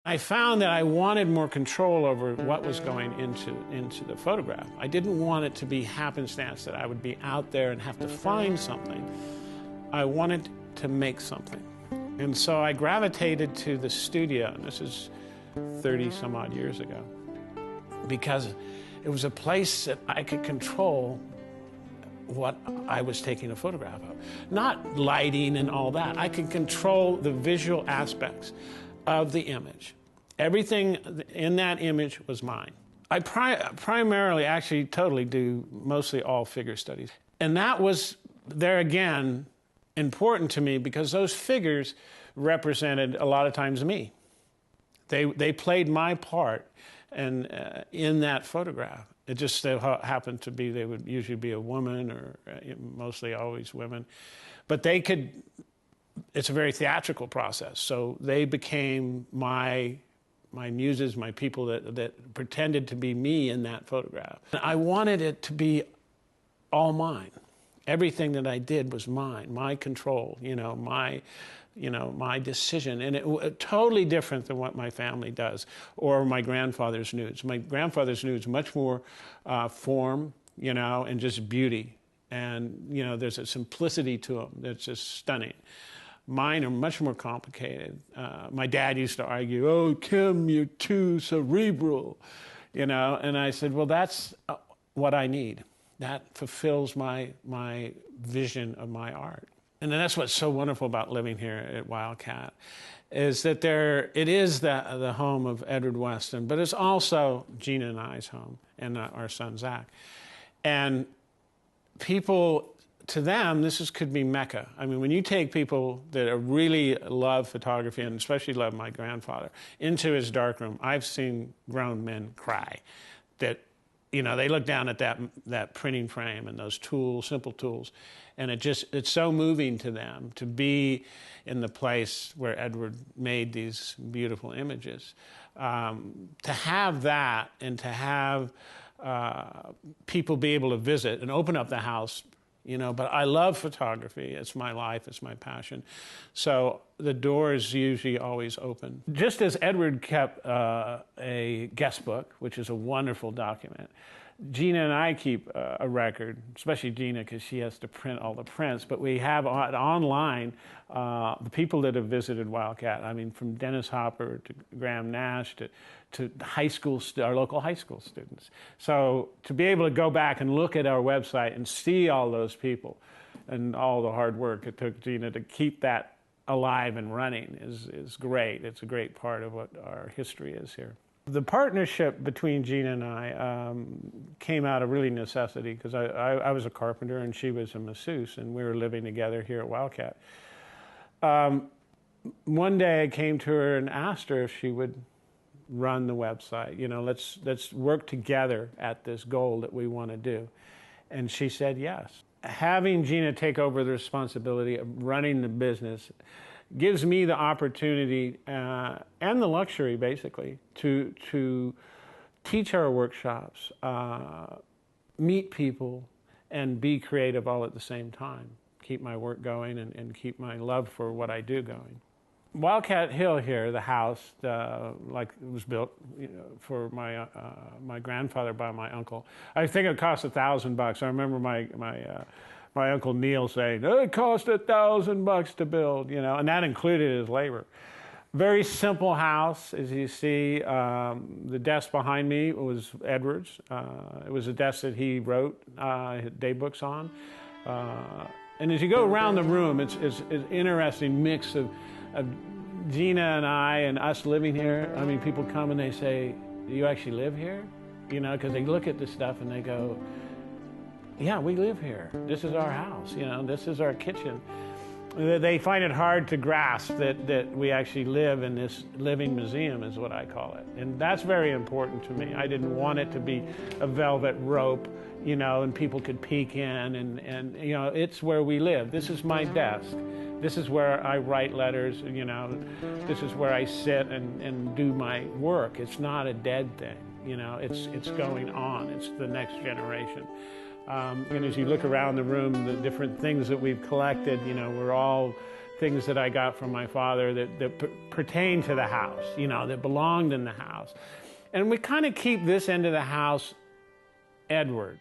I found that I wanted more control over what was going into the photograph. I didn't want it to be happenstance, that I would be out there and have to find something. I wanted to make something. And so I gravitated to the studio, and this is 30 some odd years ago, because it was a place that I could control what I was taking a photograph of. Not lighting and all that. I could control the visual aspects of the image. Everything in that image was mine. I primarily, actually totally do mostly all figure studies. And that was, there again, important to me because those figures represented a lot of times me. They played my part in that photograph. It just happened to be, they would usually be a woman or mostly always women. But they could, it's a very theatrical process. So they became my muses, my people that pretended to be me in that photograph. I wanted it to be all mine. Everything that I did was mine, my control, my decision. And it totally different than what my family does or my grandfather's nudes. My grandfather's nudes, much more form, and just beauty. And, there's a simplicity to them that's just stunning. Mine are much more complicated. My dad used to argue, "Oh, Kim, you're too cerebral," And I said, well, that's what I need. That fulfills my vision of my art. And then that's what's so wonderful about living here at Wildcat, is that it is the home of Edward Weston, but it's also Gina and I's home, and our son, Zach. And people, to them, could be Mecca. I mean, when you take people that really love photography, and especially love my grandfather, into his darkroom, I've seen grown men cry. That, they look down at that printing frame and those tools, simple tools, and it's so moving to them to be in the place where Edward made these beautiful images. To have that and to have people be able to visit and open up the house, but I love photography. It's my life, it's my passion. So the door is usually always open. Just as Edward kept a guest book, which is a wonderful document, Gina and I keep a record, especially Gina because she has to print all the prints, but we have online the people that have visited Wildcat. I mean, from Dennis Hopper to Graham Nash to high school, our local high school students. So to be able to go back and look at our website and see all those people and all the hard work it took Gina to keep that alive and running is great. It's a great part of what our history is here. The partnership between Gina and I came out of really necessity because I was a carpenter and she was a masseuse, and we were living together here at Wildcat. One day I came to her and asked her if she would run the website. Let's work together at this goal that we want to do. And she said yes. Having Gina take over the responsibility of running the business gives me the opportunity and the luxury, basically, to teach our workshops, meet people, and be creative all at the same time. Keep my work going and keep my love for what I do going. Wildcat Hill here, the house, like it was built for my grandfather by my uncle. I think it cost $1,000. I remember my Uncle Neil saying, it cost $1,000 to build, and that included his labor. Very simple house, as you see. The desk behind me was Edward's. It was a desk that he wrote day books on. And as you go around the room, it's an interesting mix of Gina and I and us living here. I mean, people come and they say, do you actually live here? Because they look at this stuff and they go, yeah, we live here. This is our house, this is our kitchen. They find it hard to grasp that we actually live in this living museum, is what I call it. And that's very important to me. I didn't want it to be a velvet rope, and people could peek in and it's where we live. This is my desk. This is where I write letters, this is where I sit and do my work. It's not a dead thing, it's going on. It's the next generation. And as you look around the room, the different things that we've collected, we're all things that I got from my father that pertain to the house, you know, that belonged in the house. And we kind of keep this end of the house Edward.